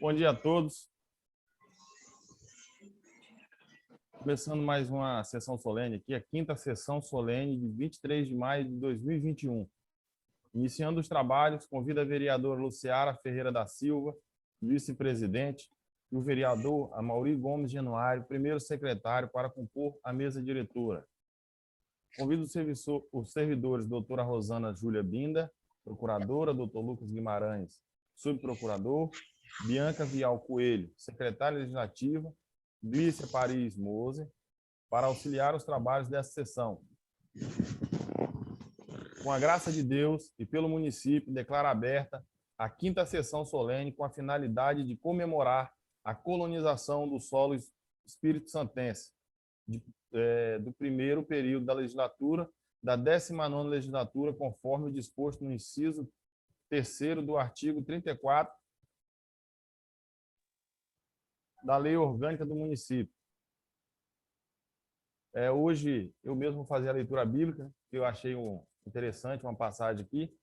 Bom dia a todos. Começando mais uma sessão solene aqui, a quinta sessão solene de 23 de maio de 2021. Iniciando os trabalhos, convido a vereadora Luciara Ferreira da Silva, vice-presidente, e o vereador Amaury Gomes Januário, primeiro secretário, para compor a mesa diretora. Convido os servidores doutora Rosana Júlia Binda, procuradora, doutor Lucas Guimarães, subprocurador, Bianca Vial Coelho, secretária legislativa, Glícia Paris Moser, para auxiliar os trabalhos dessa sessão. Com a graça de Deus e pelo município, declaro aberta a quinta sessão solene com a finalidade de comemorar a colonização do solo espírito-santense do primeiro período da legislatura, da 19ª legislatura, conforme o disposto no inciso 3º do artigo 34 da Lei Orgânica do Município. Hoje eu mesmo vou fazer a leitura bíblica, que eu achei interessante, uma passagem aqui.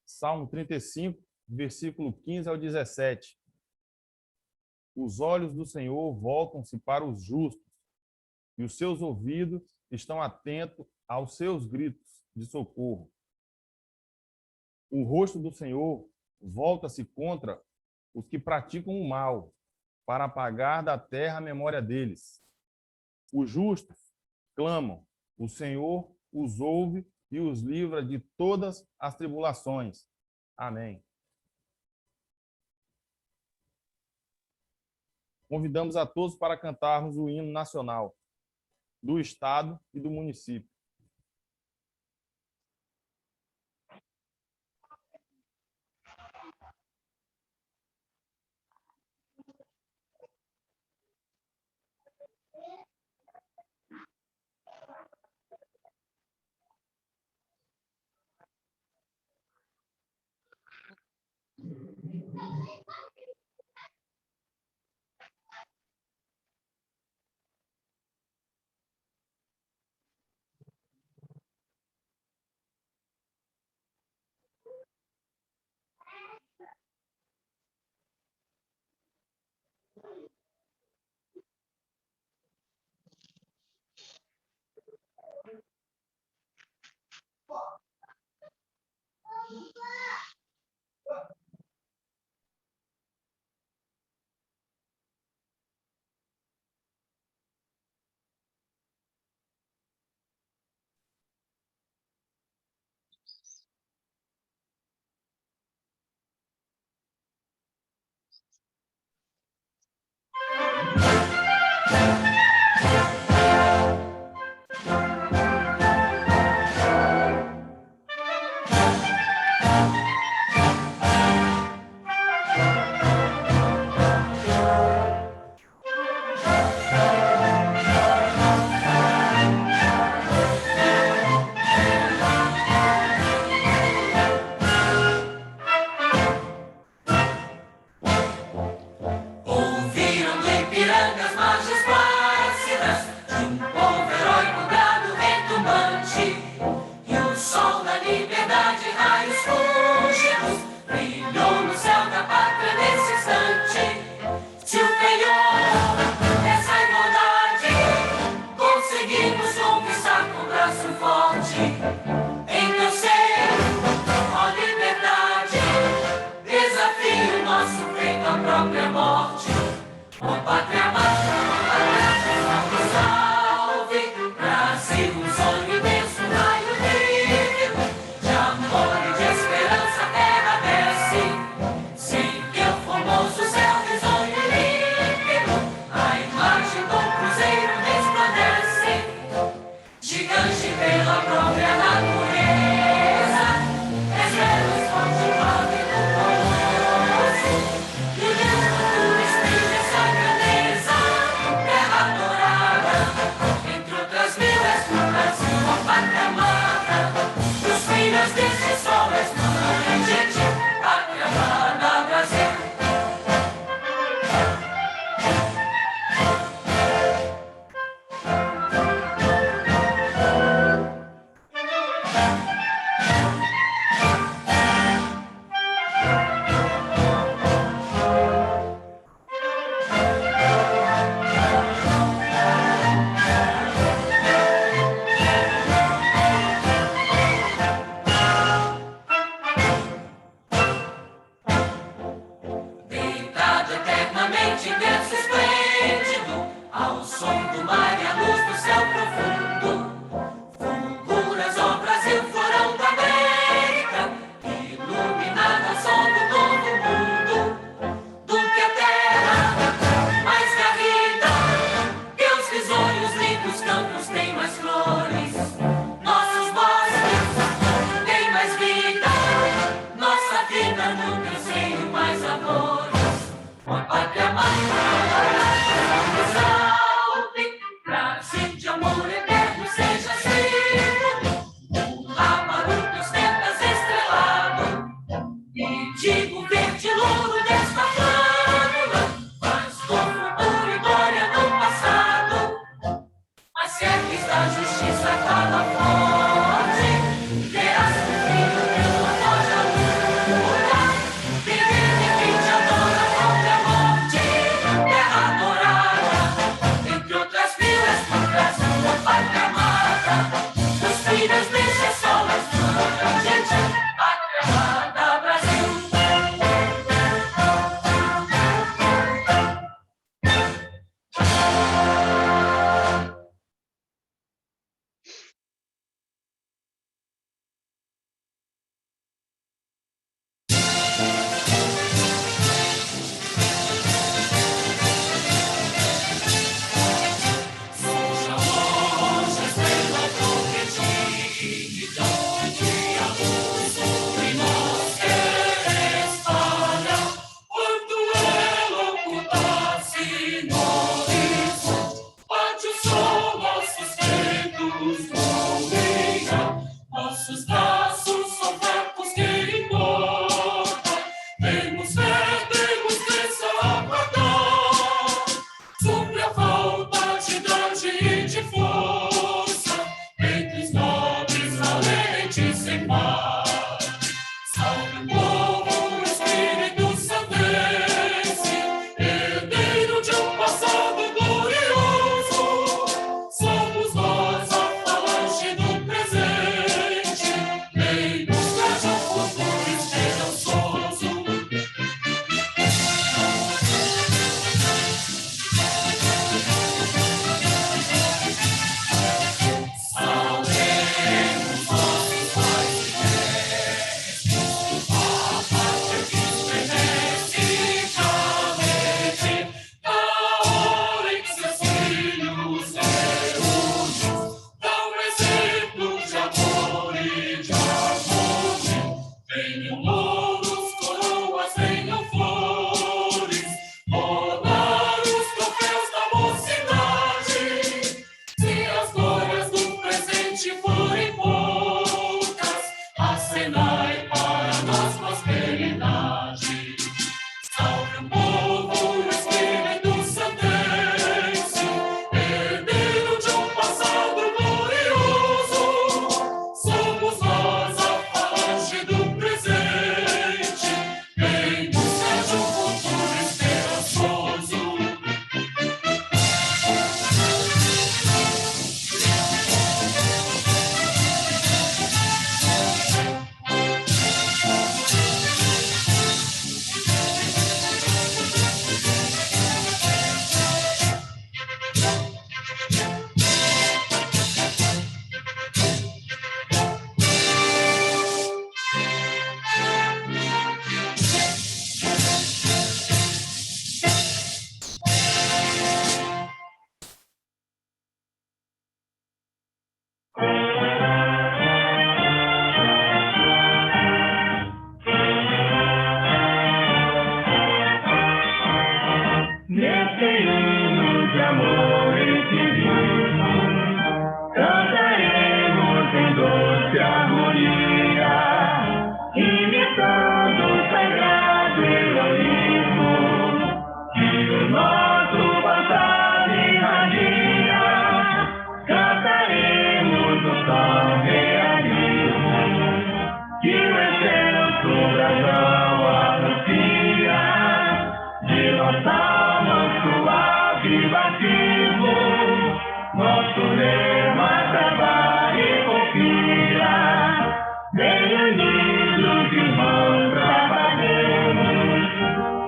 Salmo 35, versículo 15 ao 17. Os olhos do Senhor voltam-se para os justos, e os seus ouvidos estão atentos aos seus gritos de socorro. O rosto do Senhor volta-se contra os que praticam o mal, para apagar da terra a memória deles. Os justos clamam, o Senhor os ouve e os livra de todas as tribulações. Amém. Convidamos a todos para cantarmos o hino nacional do Estado e do município. Essa grandeza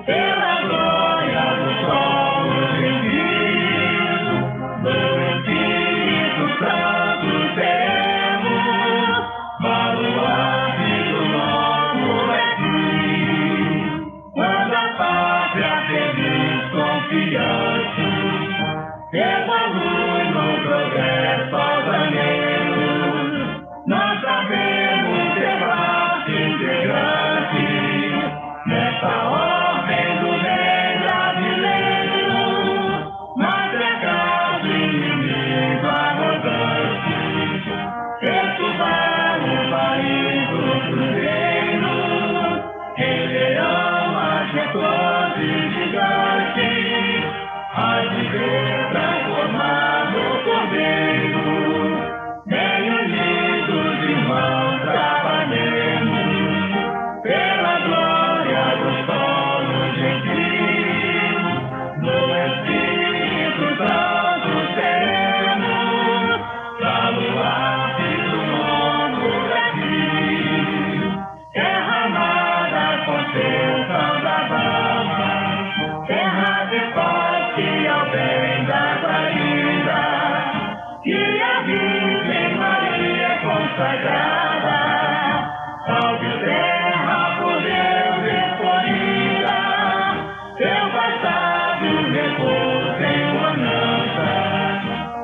Pela glória do sol evolui no progresso altaneiro. Nós sabemos ser parte integrante nessa ordem do bem brasileiro. Mas é caso inimigo arrogante perturbar o país do cruzeiro. Ele majestoso e gigante, há de ver transformado o cordeiro. Bem unidos, irmãos, trabalhemos pela glória do solo gentil. No Espírito Santo seremos baluarte do novo Brasil. Terra amada, concessão da Bama, terra de paz que ao bem da guarida, que a Virgem Maria é consagrada. Salve terra por Deus escolhida, teu passado repousa em bonança,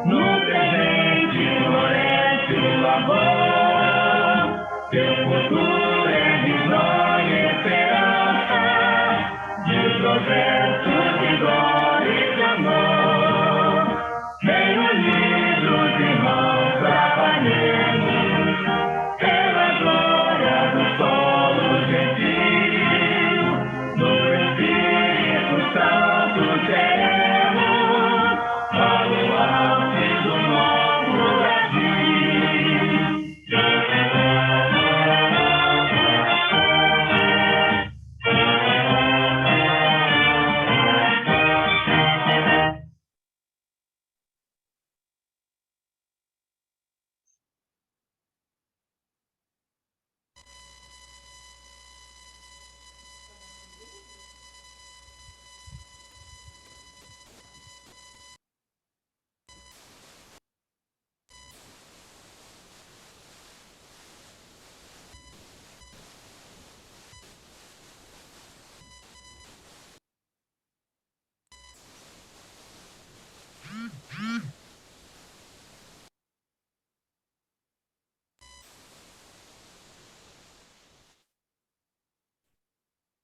no presente floresce o amor, teu futuro é visão e esperança, de progresso, de glória e de amor. Bem unidos, irmãos, trabalhemos pela glória do solo gentil. No Espírito Santo seremos baluarte do novo Brasil.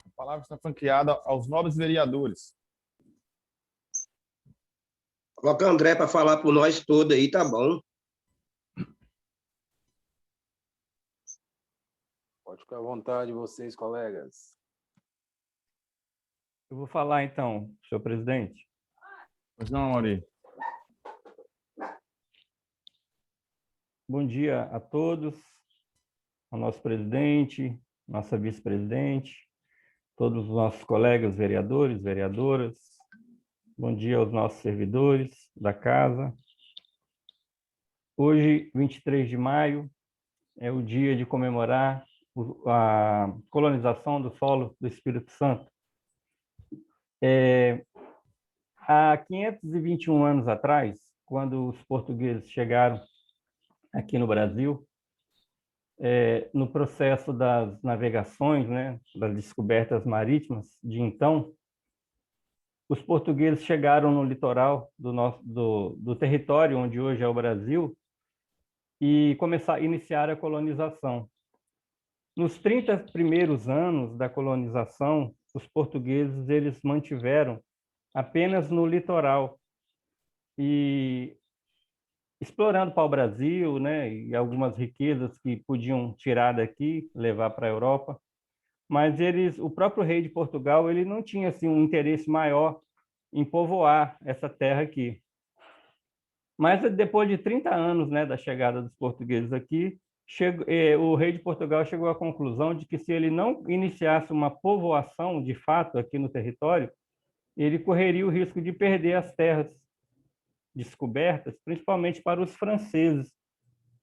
A palavra está franqueada aos nobres vereadores. Coloca o André para falar por nós todos aí, tá bom? Pode ficar à vontade, vocês, colegas. Eu vou falar então, senhor presidente. Pois não, Mauri. Bom dia a todos, ao nosso presidente, nossa vice-presidente, todos os nossos colegas vereadores, vereadoras. Bom dia aos nossos servidores da casa. Hoje, 23 de maio, é o dia de comemorar a colonização do solo do Espírito Santo. Há 521 anos atrás, quando os portugueses chegaram aqui no Brasil, no processo das navegações, né, das descobertas marítimas de então, os portugueses chegaram no litoral do território onde hoje é o Brasil e iniciaram a colonização. Nos 30 primeiros anos da colonização, os portugueses eles mantiveram apenas no litoral e explorando para o Brasil, né, e algumas riquezas que podiam tirar daqui, levar para a Europa. Mas o próprio rei de Portugal, ele não tinha assim um interesse maior em povoar essa terra aqui. Mas depois de 30 anos, né, da chegada dos portugueses aqui, o rei de Portugal chegou à conclusão de que se ele não iniciasse uma povoação de fato aqui no território, ele correria o risco de perder as terras descobertas, principalmente para os franceses,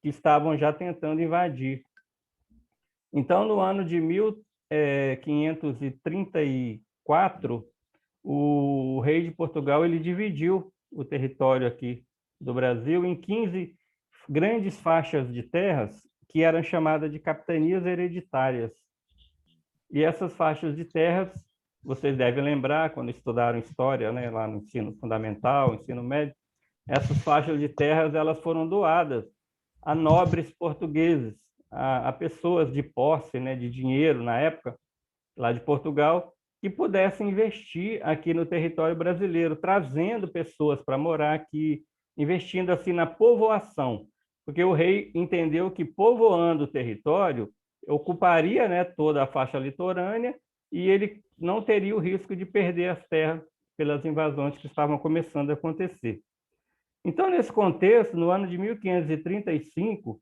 que estavam já tentando invadir. Então, no ano de 1534, o rei de Portugal ele dividiu o território aqui do Brasil em 15 grandes faixas de terras que eram chamadas de capitanias hereditárias. E essas faixas de terras, vocês devem lembrar, quando estudaram história, né, lá no ensino fundamental, ensino médio, essas faixas de terras elas foram doadas a nobres portugueses, a pessoas de posse, né, de dinheiro na época, lá de Portugal, que pudessem investir aqui no território brasileiro, trazendo pessoas para morar aqui, investindo assim na povoação, porque o rei entendeu que povoando o território ocuparia, né, toda a faixa litorânea e ele não teria o risco de perder as terras pelas invasões que estavam começando a acontecer. Então, nesse contexto, no ano de 1535,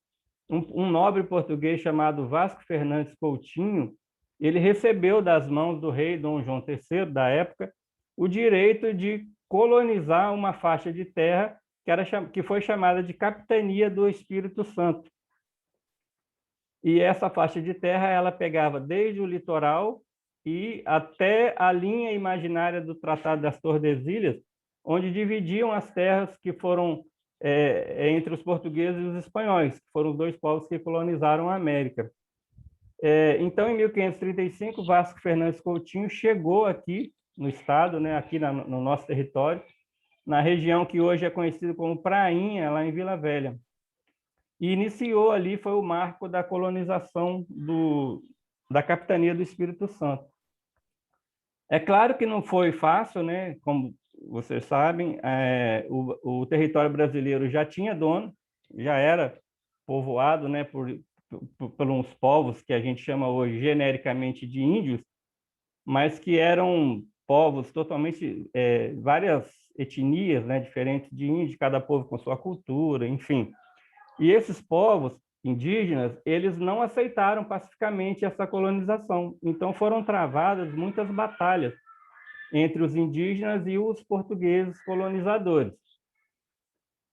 um nobre português chamado Vasco Fernandes Coutinho, ele recebeu das mãos do rei Dom João III, da época, o direito de colonizar uma faixa de terra que foi chamada de Capitania do Espírito Santo. E essa faixa de terra ela pegava desde o litoral e até a linha imaginária do Tratado das Tordesilhas, onde dividiam as terras que foram entre os portugueses e os espanhóis, que foram os dois povos que colonizaram a América. Então, em 1535, Vasco Fernandes Coutinho chegou aqui no estado, né, aqui no nosso território, na região que hoje é conhecida como Prainha, lá em Vila Velha. E iniciou ali, foi o marco da colonização da Capitania do Espírito Santo. É claro que não foi fácil, né? Como vocês sabem, o território brasileiro já tinha dono, já era povoado, né, por uns povos que a gente chama hoje genericamente de índios, mas que eram povos totalmente, várias etnias, né, diferentes de índios, cada povo com sua cultura, enfim. E esses povos indígenas, eles não aceitaram pacificamente essa colonização. Então foram travadas muitas batalhas entre os indígenas e os portugueses colonizadores.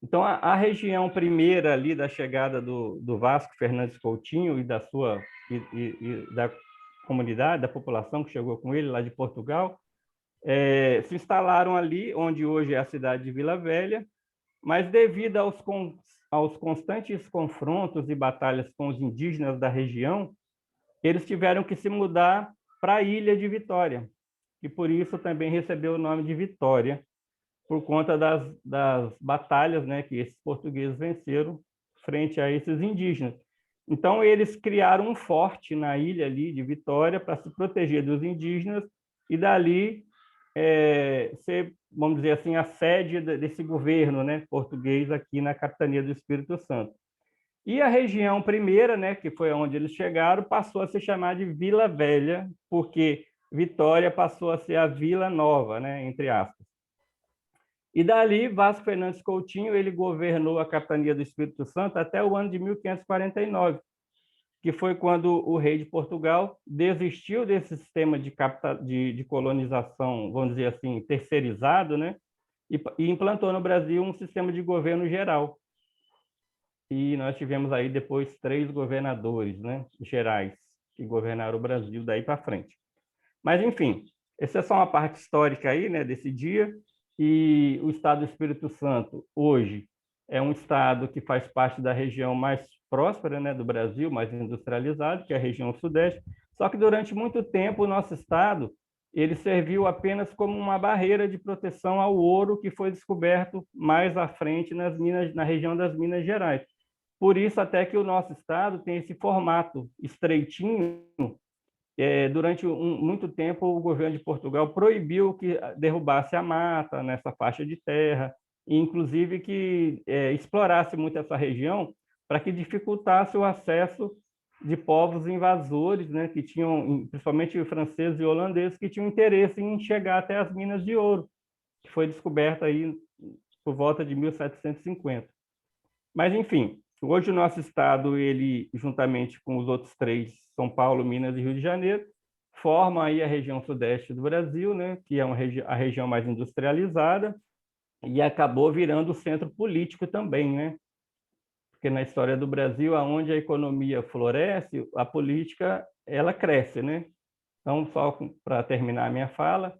Então a região primeira ali da chegada do Vasco Fernandes Coutinho e da comunidade, da população que chegou com ele lá de Portugal, se instalaram ali onde hoje é a cidade de Vila Velha, mas devido aos constantes confrontos e batalhas com os indígenas da região, eles tiveram que se mudar para a Ilha de Vitória, e por isso também recebeu o nome de Vitória, por conta das batalhas, né, que esses portugueses venceram frente a esses indígenas. Então, eles criaram um forte na ilha ali de Vitória para se proteger dos indígenas e dali ser, vamos dizer assim, a sede desse governo, né, português aqui na Capitania do Espírito Santo. E a região primeira, né, que foi onde eles chegaram, passou a se chamar de Vila Velha, porque Vitória passou a ser a Vila Nova, né, entre aspas. E dali, Vasco Fernandes Coutinho, ele governou a Capitania do Espírito Santo até o ano de 1549, que foi quando o rei de Portugal desistiu desse sistema de colonização, vamos dizer assim, terceirizado, né? E implantou no Brasil um sistema de governo geral. E nós tivemos aí depois 3 governadores, né, gerais, que governaram o Brasil daí para frente. Mas, enfim, essa é só uma parte histórica aí, né, desse dia. E o estado do Espírito Santo, hoje, é um estado que faz parte da região mais próspera, né, do Brasil, mais industrializado, que é a região sudeste. Só que durante muito tempo o nosso estado ele serviu apenas como uma barreira de proteção ao ouro que foi descoberto mais à frente na região das Minas Gerais. Por isso até que o nosso estado tem esse formato estreitinho. Durante muito tempo, o governo de Portugal proibiu que derrubasse a mata nessa faixa de terra, e inclusive que explorasse muito essa região para que dificultasse o acesso de povos invasores, né, que tinham, principalmente franceses e holandeses, que tinham interesse em chegar até as minas de ouro, que foi descoberta aí por volta de 1750. Mas, enfim, hoje o nosso estado, ele, juntamente com os outros 3, São Paulo, Minas e Rio de Janeiro, forma aí a região sudeste do Brasil, né, que é a região mais industrializada, e acabou virando o centro político também, né? Porque na história do Brasil, aonde a economia floresce, a política ela cresce, né? Então, só para terminar a minha fala,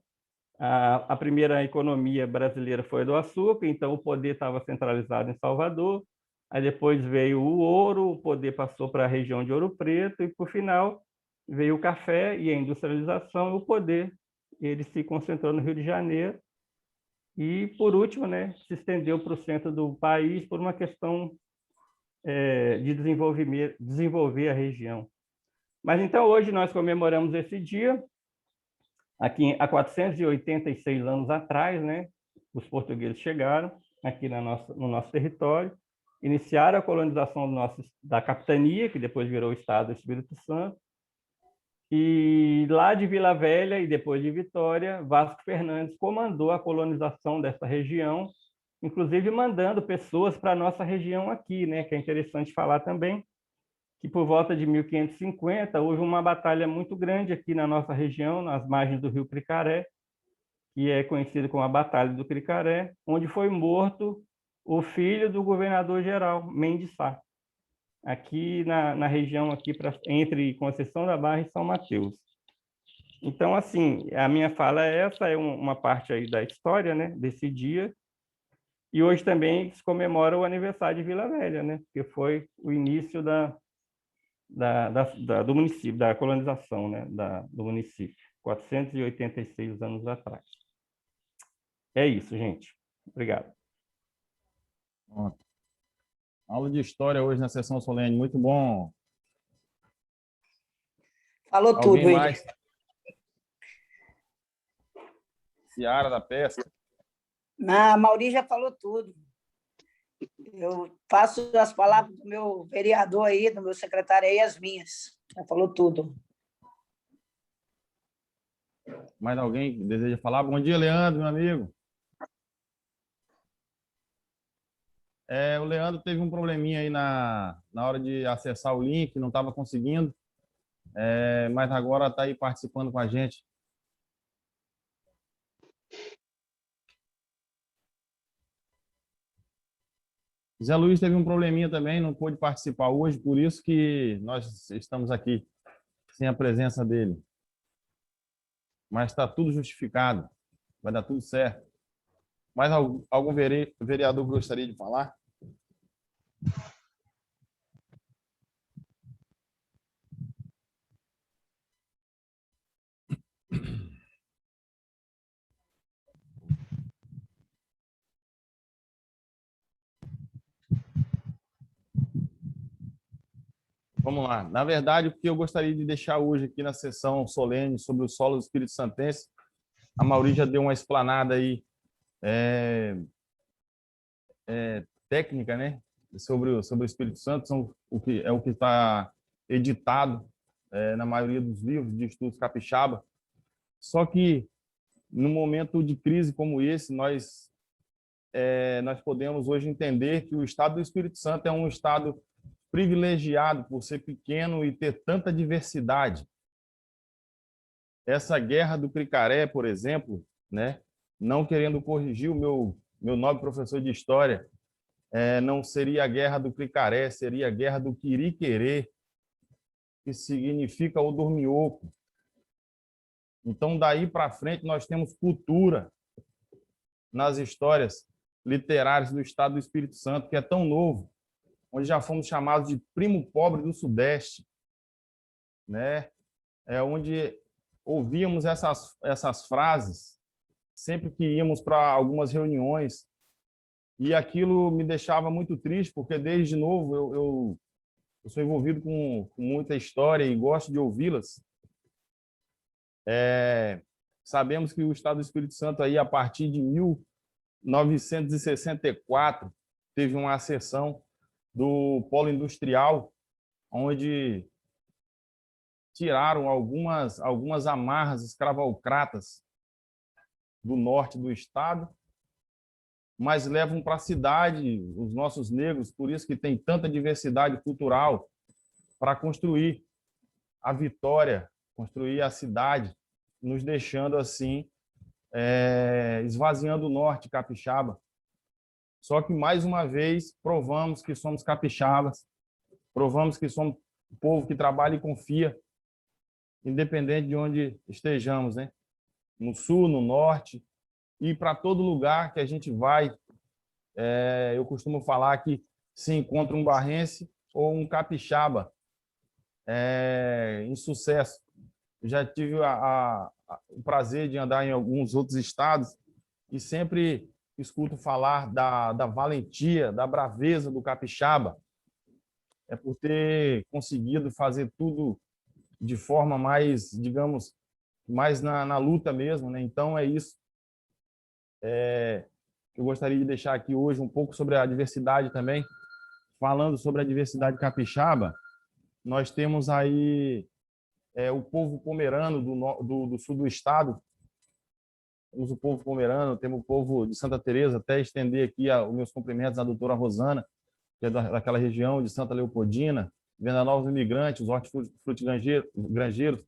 a primeira economia brasileira foi do açúcar, então o poder estava centralizado em Salvador. Aí depois veio o ouro, o poder passou para a região de Ouro Preto e, por final, veio o café e a industrialização, e o poder ele se concentrou no Rio de Janeiro. E, por último, né, se estendeu para o centro do país por uma questão de desenvolver a região. Mas, então, hoje nós comemoramos esse dia, aqui há 486 anos atrás, né, os portugueses chegaram aqui no nosso território, iniciaram a colonização da capitania, que depois virou o Estado do Espírito Santo, e lá de Vila Velha e depois de Vitória, Vasco Fernandes comandou a colonização dessa região, inclusive mandando pessoas para a nossa região aqui, né, que é interessante falar também, que por volta de 1550 houve uma batalha muito grande aqui na nossa região, nas margens do rio Cricaré, que é conhecido como a Batalha do Cricaré, onde foi morto o filho do governador-geral, Mendes Sá, aqui na região aqui entre Conceição da Barra e São Mateus. Então, assim, a minha fala é essa, é uma parte aí da história, né, desse dia. E hoje também se comemora o aniversário de Vila Velha, né, que foi o início do município, da colonização, né, do município, 486 anos atrás. É isso, gente. Obrigado. Pronto. Aula de história hoje na sessão solene, muito bom. Falou tudo, Alguém ele. mais? Ciara da Pesca. A Mauri já falou tudo. Eu faço as palavras do meu vereador aí, do meu secretário aí, as minhas. Já falou tudo. Mais alguém que deseja falar? Bom dia, Leandro, meu amigo. O Leandro teve um probleminha aí na hora de acessar o link, não estava conseguindo, mas agora está aí participando com a gente. Zé Luiz teve um probleminha também, não pôde participar hoje, por isso que nós estamos aqui, sem a presença dele. Mas está tudo justificado, vai dar tudo certo. Mais algum vereador gostaria de falar? Vamos lá. Na verdade, o que eu gostaria de deixar hoje aqui na sessão solene sobre o solo do Espírito Santense, a Mauri já deu uma explanada aí técnica, né, sobre o Espírito Santo, o que está editado na maioria dos livros de estudos capixaba. Só que num momento de crise como esse, nós podemos hoje entender que o Estado do Espírito Santo é um estado privilegiado por ser pequeno e ter tanta diversidade. Essa guerra do Cricaré, por exemplo, né, não querendo corrigir o meu nobre professor de história, não seria a guerra do Cricaré, seria a guerra do Quiriquerê, que significa o dorminhoco. Então, daí para frente, nós temos cultura nas histórias literárias do Estado do Espírito Santo, que é tão novo, onde já fomos chamados de primo pobre do Sudeste, né? Onde ouvíamos essas frases sempre que íamos para algumas reuniões, e aquilo me deixava muito triste, porque desde novo eu sou envolvido com muita história e gosto de ouvi-las. Sabemos que o Estado do Espírito Santo, aí, a partir de 1964, teve uma acessão do polo industrial, onde tiraram algumas amarras escravocratas do norte do estado, mas levam para a cidade os nossos negros, por isso que tem tanta diversidade cultural, para construir a Vitória, construir a cidade, nos deixando assim, esvaziando o norte capixaba. Só que, mais uma vez, provamos que somos capixabas, provamos que somos um povo que trabalha e confia, independente de onde estejamos, né? No sul, no norte, e para todo lugar que a gente vai, eu costumo falar que se encontra um barrense ou um capixaba em sucesso. Já tive o prazer de andar em alguns outros estados e sempre escuto falar da valentia, da braveza do capixaba. É por ter conseguido fazer tudo de forma mais, digamos, mais na luta mesmo, né? Então, é isso. Eu gostaria de deixar aqui hoje um pouco sobre a diversidade também. Falando sobre a diversidade capixaba, nós temos aí o povo pomerano do sul do estado. Temos o povo pomerano, temos o povo de Santa Teresa, até estender aqui os meus cumprimentos à doutora Rosana, que é daquela região de Santa Leopoldina, Venda Nova Imigrantes, os hortifrutigranjeiros,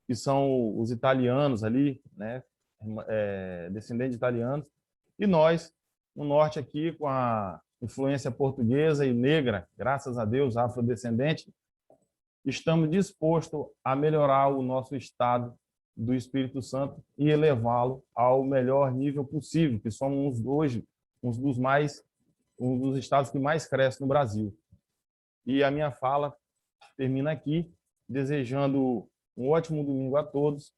que são os italianos ali, né? Descendentes de italianos, e nós, no norte aqui, com a influência portuguesa e negra, graças a Deus, afrodescendente, estamos dispostos a melhorar o nosso estado do Espírito Santo e elevá-lo ao melhor nível possível, que somos hoje um dos estados que mais cresce no Brasil. E a minha fala termina aqui, desejando um ótimo domingo a todos,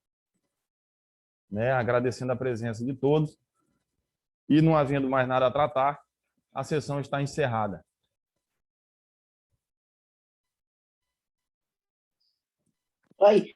né? Agradecendo a presença de todos, e não havendo mais nada a tratar, a sessão está encerrada. Aí.